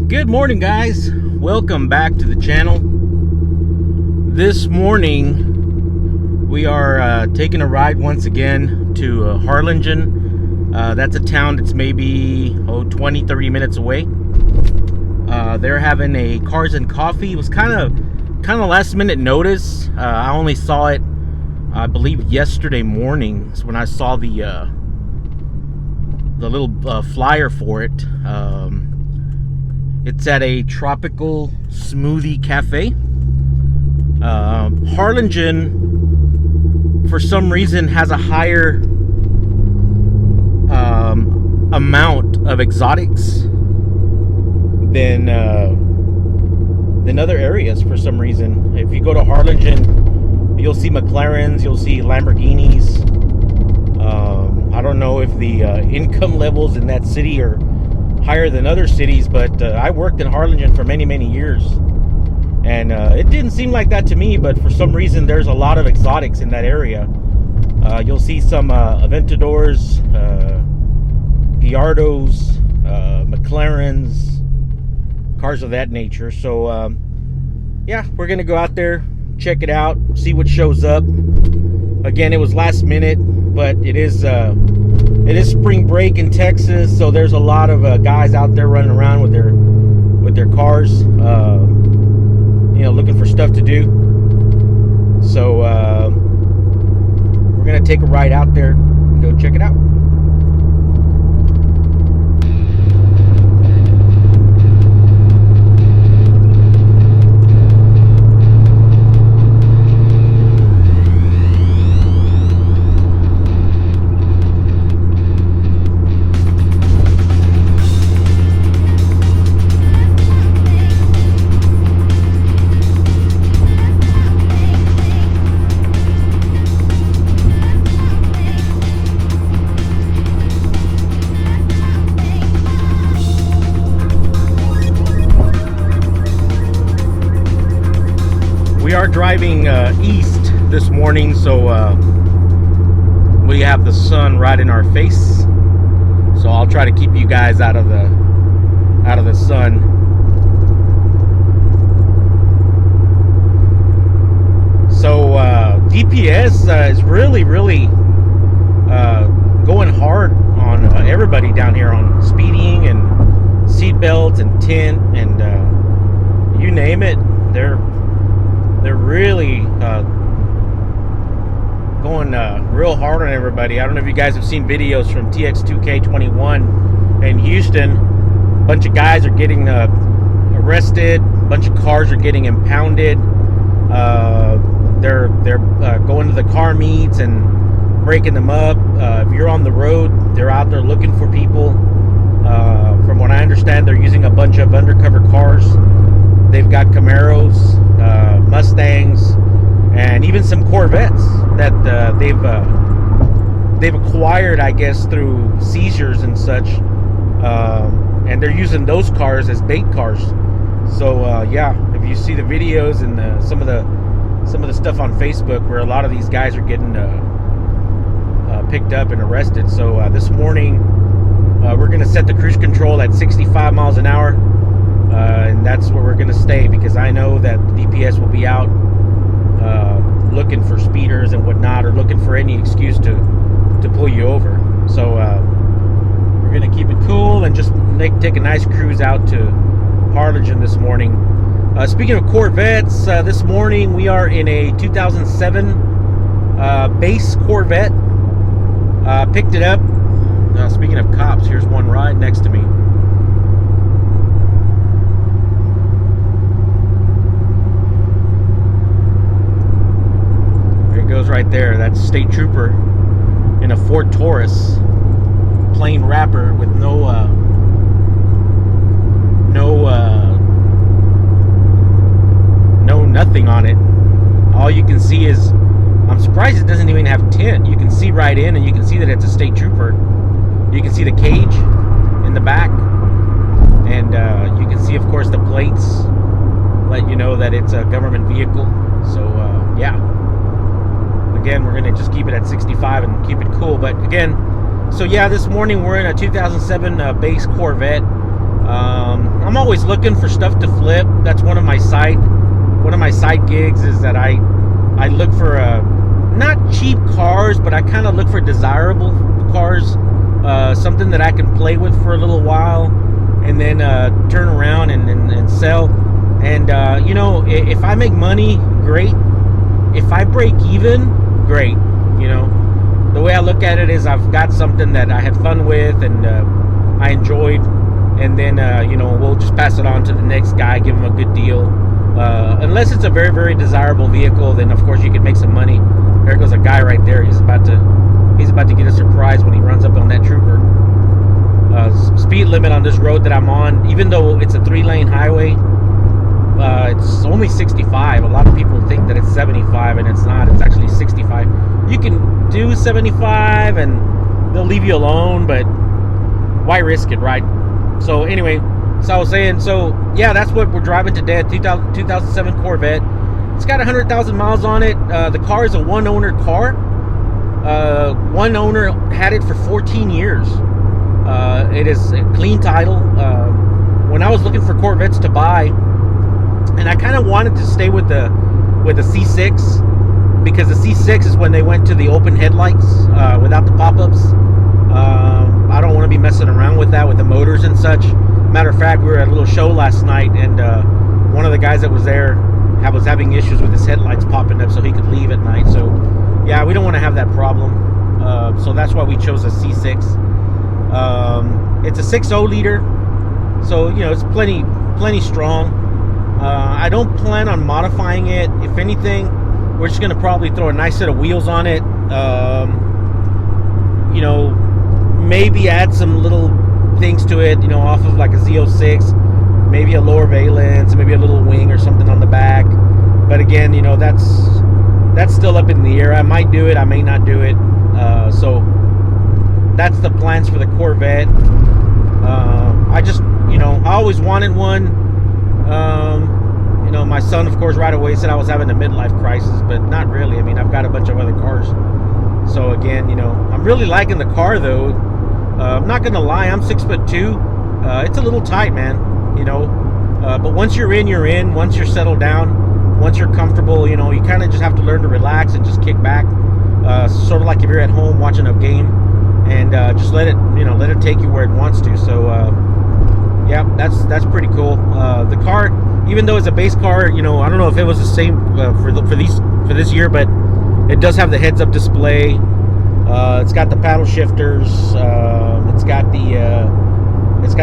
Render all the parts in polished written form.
Good morning, guys. Welcome back to the channel. This morning we are taking a ride once again to Harlingen. That's a town that's maybe 20-30 minutes away. They're having a cars and coffee. It was kind of last minute notice. I only saw it, I believe, yesterday morning when I saw the little flyer for it. It's at a tropical smoothie cafe. Harlingen, for some reason, has a higher amount of exotics than other areas. For some reason, if you go to Harlingen, you'll see McLarens, you'll see Lamborghinis. I don't know if the income levels in that city are higher than other cities, but I worked in Harlingen for many years, and it didn't seem like that to me. But for some reason, there's a lot of exotics in that area. You'll see some Aventadors, Gallardos, McLarens, cars of that nature. So yeah, we're gonna go out there, check it out, see what shows up. Again, it was last minute, but it is spring break in Texas, so there's a lot of guys out there running around with their cars, looking for stuff to do. So we're gonna take a ride out there and go check it out. We are driving east this morning, so we have the sun right in our face. So I'll try to keep you guys out of the sun. So DPS is really going hard on everybody down here on speeding and seat belts and tint and you name it. They're really going real hard on everybody. I don't know if you guys have seen videos from TX2K21 in Houston. A bunch of guys are getting arrested. A bunch of cars are getting impounded. They're going to the car meets and breaking them up. If you're on the road, they're out there looking for people. From what I understand, they're using a bunch of undercover cars. They've got Camaros, Mustangs, and even some Corvettes that they've acquired, I guess, through seizures and such. And they're using those cars as bait cars. So yeah, if you see the videos and some of the stuff on Facebook where a lot of these guys are getting picked up and arrested. So this morning we're going to set the cruise control at 65 miles an hour. And that's where we're going to stay, because I know that the DPS will be out looking for speeders and whatnot, or looking for any excuse to pull you over. So we're going to keep it cool and just take a nice cruise out to Harlingen this morning. Speaking of Corvettes, this morning we are in a 2007 base Corvette. Picked it up. Speaking of cops, here's one right next to me. Goes right there. That's State Trooper in a Ford Taurus, plain wrapper with no nothing on it. All you can see is, I'm surprised it doesn't even have tint. You can see right in, and you can see that it's a State Trooper. You can see the cage in the back, and you can see, of course, the plates let you know that it's a government vehicle. So yeah, again, we're gonna just keep it at 65 and keep it cool. But again, so yeah, this morning we're in a 2007 base Corvette. I'm always looking for stuff to flip. That's one of my side gigs, is that I look for not cheap cars, but I kind of look for desirable cars, something that I can play with for a little while, and then turn around and sell. And you know, if I make money, great. If I break even, great. You know, the way I look at it is, I've got something that I had fun with and I enjoyed, and then you know, we'll just pass it on to the next guy, give him a good deal. Unless it's a very, very desirable vehicle, then of course you can make some money. There goes a guy right there. He's about to get a surprise when he runs up on that trooper. Speed limit on this road that I'm on, even though it's a 3-lane highway, it's only 65. A lot of people think that it's 75, and it's not. It's actually 65. You can do 75 and they'll leave you alone, but why risk it, right? So anyway, so I was saying, so yeah, that's what we're driving today, a 2007 Corvette. It's got 100,000 miles on it. The car is a one-owner car. One owner had it for 14 years. It is a clean title. When I was looking for Corvettes to buy, and I kind of wanted to stay with the C6, because the C6 is when they went to the open headlights without the pop-ups. I don't want to be messing around with that, with the motors and such. Matter of fact, we were at a little show last night, and one of the guys that was there was having issues with his headlights popping up, so he could leave at night. So yeah, we don't want to have that problem. So that's why we chose a C6. It's a 6.0 liter, so you know, it's plenty strong. I don't plan on modifying it. If anything, we're just gonna probably throw a nice set of wheels on it. You know, maybe add some little things to it, you know, off of like a Z06, maybe a lower valence, maybe a little wing or something on the back. But again, you know, that's still up in the air. I might do it, I may not do it. So that's the plans for the Corvette. I just, you know, I always wanted one. You know, my son, of course, right away said I was having a midlife crisis, but not really. I mean, I've got a bunch of other cars. So again, you know, I'm really liking the car though. I'm not gonna lie, I'm 6'2". It's a little tight, man. You know, but once you're in, you're in. Once you're settled down, once you're comfortable, you know, you kind of just have to learn to relax and just kick back. Sort of like if you're at home watching a game, and just let it take you where it wants to. So yeah, that's pretty cool. The car, even though it's a base car, you know, I don't know if it was the same for this year, but it does have the heads-up display. It's got the paddle shifters. It's got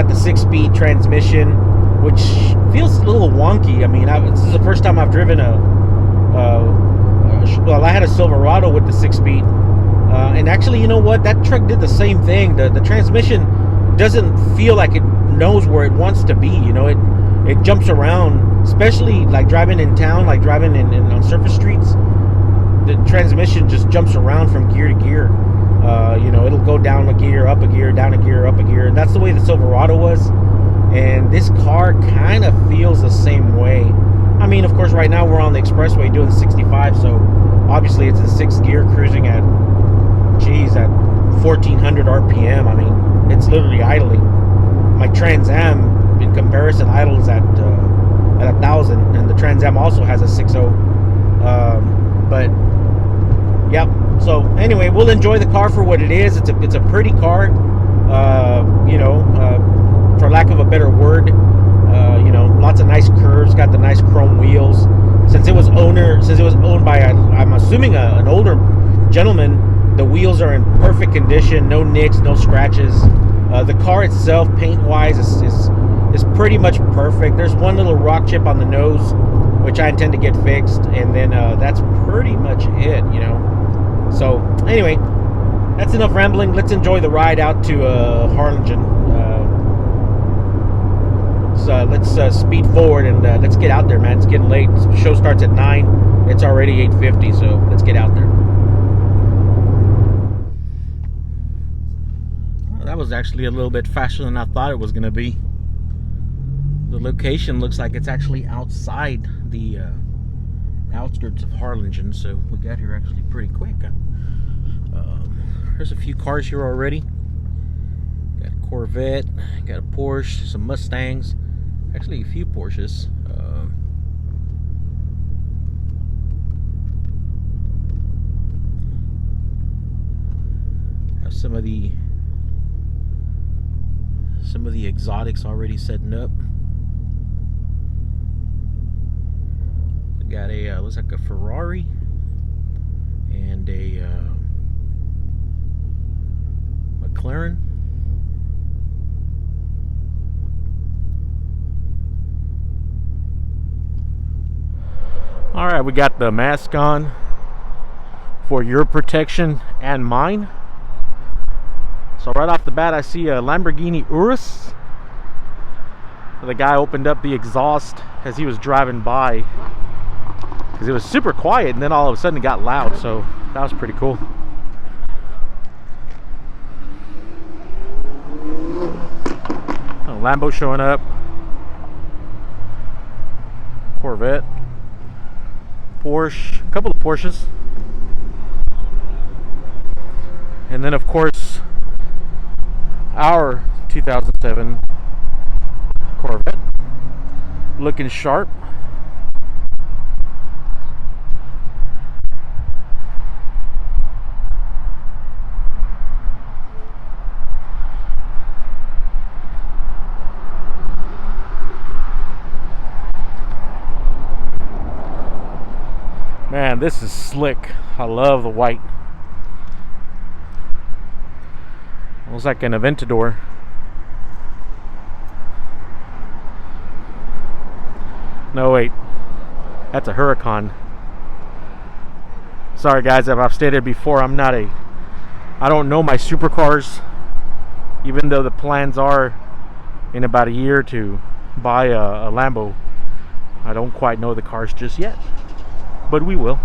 the 6-speed transmission, which feels a little wonky. I mean, this is the first time I've driven well, I had a Silverado with the 6-speed, and actually, you know what? That truck did the same thing. The transmission doesn't feel like it knows where it wants to be. You know, it jumps around, especially like driving in town, like driving on surface streets. The transmission just jumps around from gear to gear. You know, it'll go down a gear, up a gear, down a gear, up a gear, and that's the way the Silverado was. And this car kind of feels the same way. I mean, of course, right now we're on the expressway doing 65, so obviously it's in 6th gear, cruising at 1400 RPM. I mean, it's literally idling. My Trans Am, in comparison, idles at 1,000, and the Trans Am also has a 6.0. But yep. So anyway, we'll enjoy the car for what it is. It's a pretty car. You know, for lack of a better word. You know, lots of nice curves. Got the nice chrome wheels. Since it was owned by I'm assuming an older gentleman, the wheels are in perfect condition. No nicks, no scratches. The car itself, paint-wise, is pretty much perfect. There's one little rock chip on the nose, which I intend to get fixed, and then that's pretty much it, you know. So anyway, that's enough rambling. Let's enjoy the ride out to Harlingen. So let's speed forward and let's get out there, man. It's getting late. The show starts at 9. It's already 8:50, so let's get out there. Well, that was actually a little bit faster than I thought it was going to be. The location looks like it's actually outside the outskirts of Harlingen, so we got here actually pretty quick. There's a few cars here already. Got Corvette, got a Porsche, some Mustangs, actually a few Porsches. Have some of the exotics already setting up. Got a looks like a Ferrari and a McLaren. All right, we got the mask on for your protection and mine. So right off the bat, I see a Lamborghini Urus. The guy opened up the exhaust as he was driving by because it was super quiet, and then all of a sudden it got loud. So that was pretty cool. Lambo showing up. Corvette. Porsche, a couple of Porsches, and then of course our 2007 Corvette, looking sharp. Man, this is slick. I love the white. Looks like an Aventador. No, wait. That's a Huracan. Sorry guys, if I've stated before, I don't know my supercars. Even though the plans are in about a year to buy a Lambo, I don't quite know the cars just yet. But we will.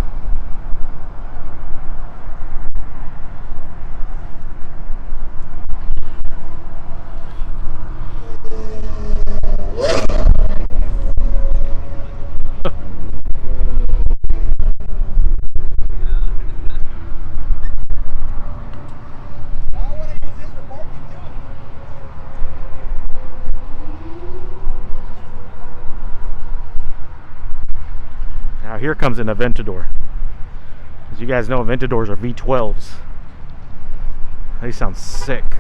Now here comes an Aventador. As you guys know, Aventadors are V12s. They sound sick.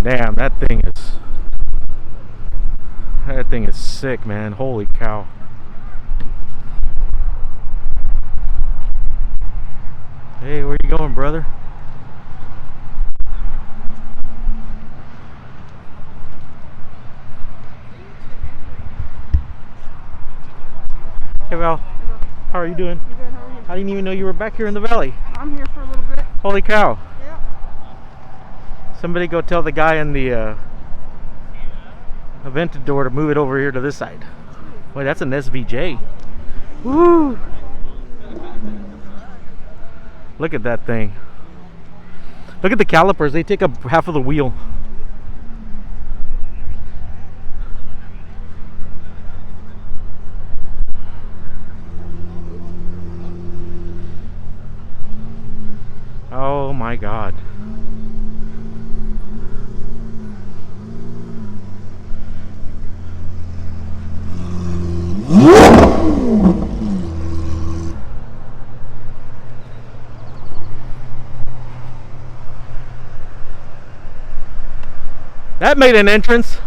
Damn, that thing is sick, man. Holy cow. Hey, where you going, brother? Hey Val, how are you doing? Good, how are you? I didn't even know you were back here in the valley. I'm here for a little bit. Holy cow. Yeah. Somebody go tell the guy in the Aventador to move it over here to this side. Wait, that's an SVJ. Woo! Look at that thing. Look at the calipers. They take up half of the wheel. Oh my God. That made an entrance.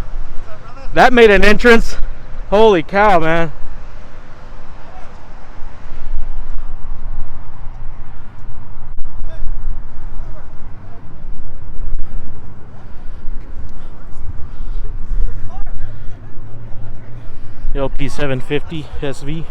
That made an entrance. Holy cow, man. LP 750 SV.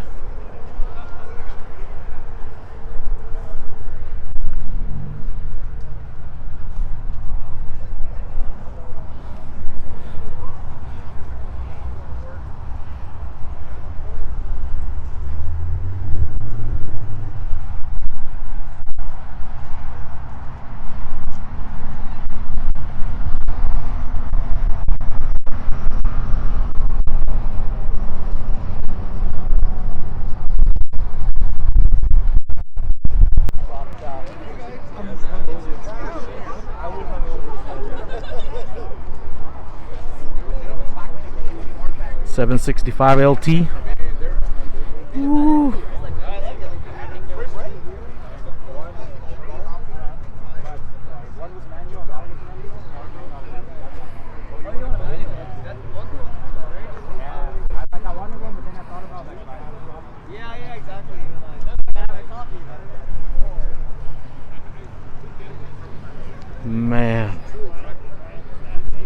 765 LT. Ooh. Man,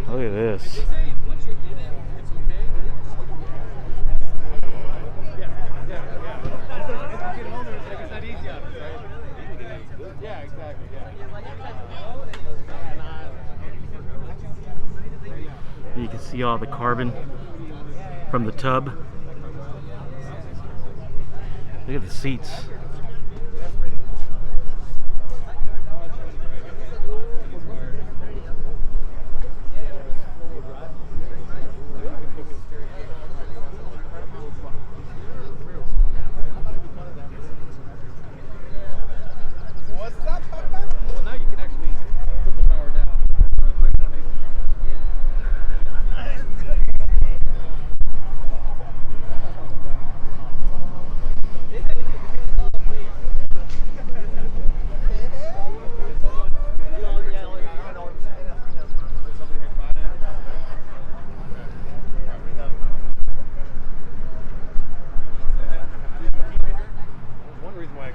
look at this. You can see all the carbon from the tub. Look at the seats.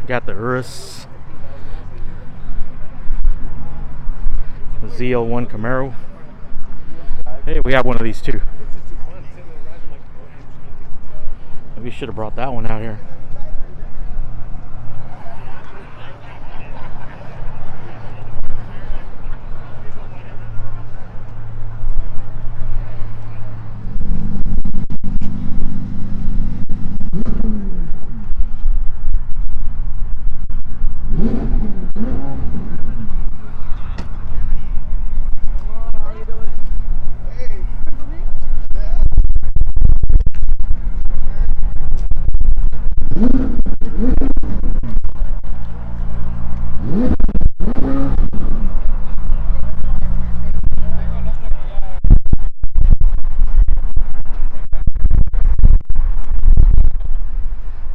Got the Urus, the ZL1 Camaro. Hey, we have one of these too. Maybe we should have brought that one out here.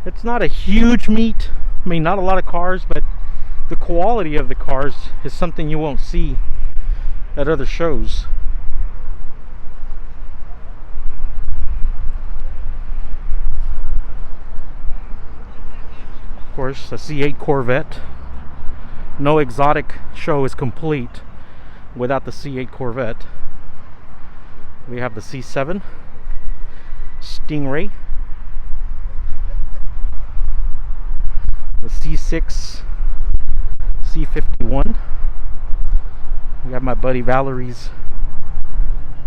It's not a huge meet. I mean, not a lot of cars, but the quality of the cars is something you won't see at other shows. Of course, a C8 Corvette. No exotic show is complete without the C8 Corvette. We have the C7 Stingray, the C6 C51. We have my buddy Valerie's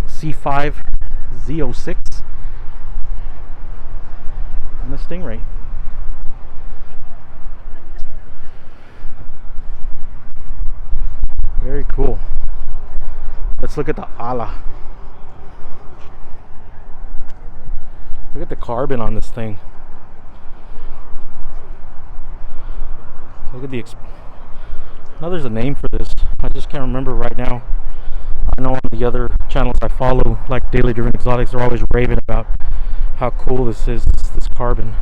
C5 Z06 and the Stingray. Very cool. Let's look at the Ala. Look at the carbon on this thing. Look at the now there's a name for this. I just can't remember right now. I know on the other channels I follow, like Daily Driven Exotics, they're always raving about how cool this is, this carbon.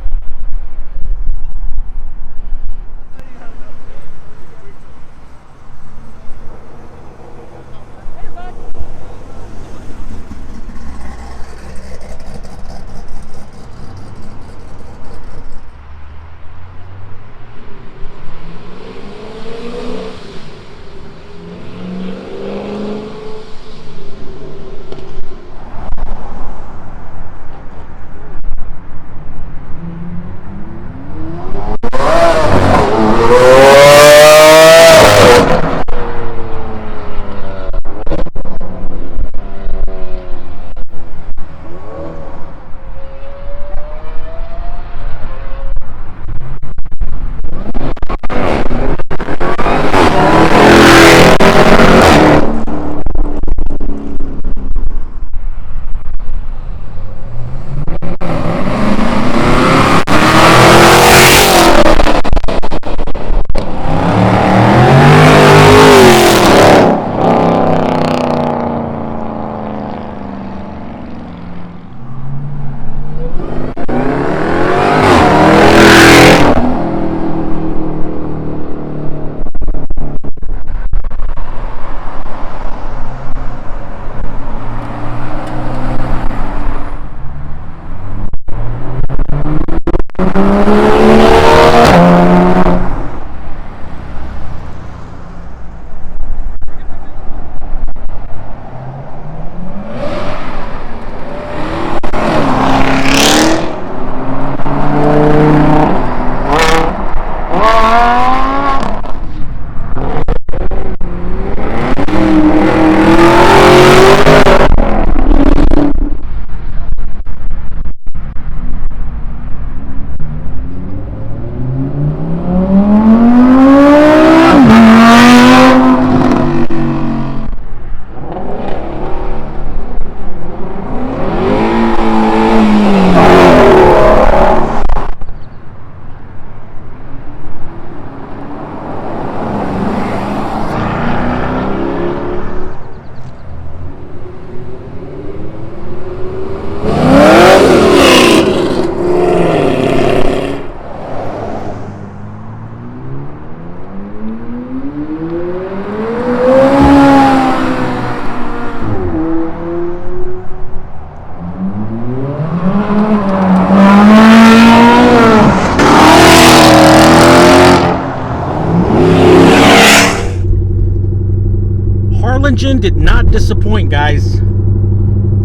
Harlingen did not disappoint, guys.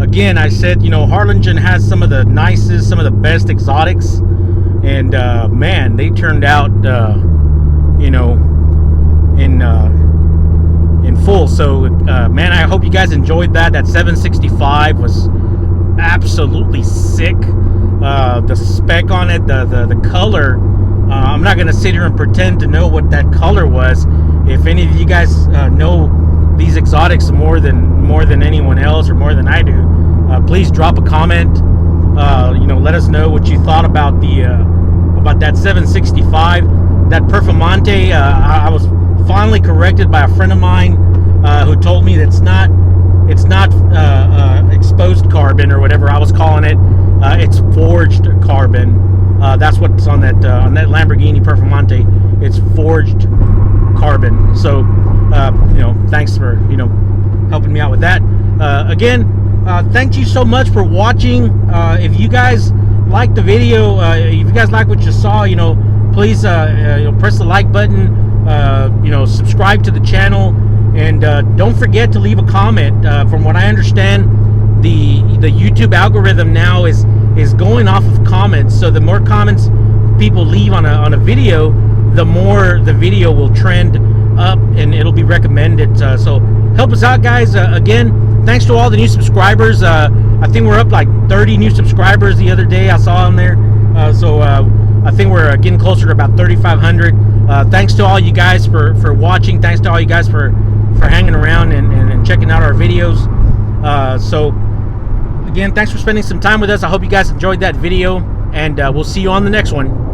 Again, I said, you know, Harlingen has some of the nicest, some of the best exotics, and man, they turned out, you know, in full. So, man, I hope you guys enjoyed that. That 765 was absolutely sick. The spec on it, the color. I'm not gonna sit here and pretend to know what that color was. If any of you guys know these exotics more than anyone else or more than I do, please drop a comment. You know, let us know what you thought about that 765. That Performante, I was finally corrected by a friend of mine who told me that it's not exposed carbon or whatever I was calling it. It's forged carbon. That's what's on that Lamborghini Performante. It's forged carbon. So you know, thanks for, you know, helping me out with that. Again, thank you so much for watching. If you guys like the video, if you guys like what you saw, you know, please you know, press the like button, you know, subscribe to the channel, and don't forget to leave a comment. From what I understand, the YouTube algorithm now is going off of comments. So the more comments people leave on a video, the more the video will trend up and it'll be recommended. So help us out, guys. Again, thanks to all the new subscribers. I think we're up like 30 new subscribers the other day. I saw them there. So I think we're getting closer to about 3,500. Thanks to all you guys for watching. Thanks to all you guys for hanging around and checking out our videos. So again, thanks for spending some time with us. I hope you guys enjoyed that video, and we'll see you on the next one.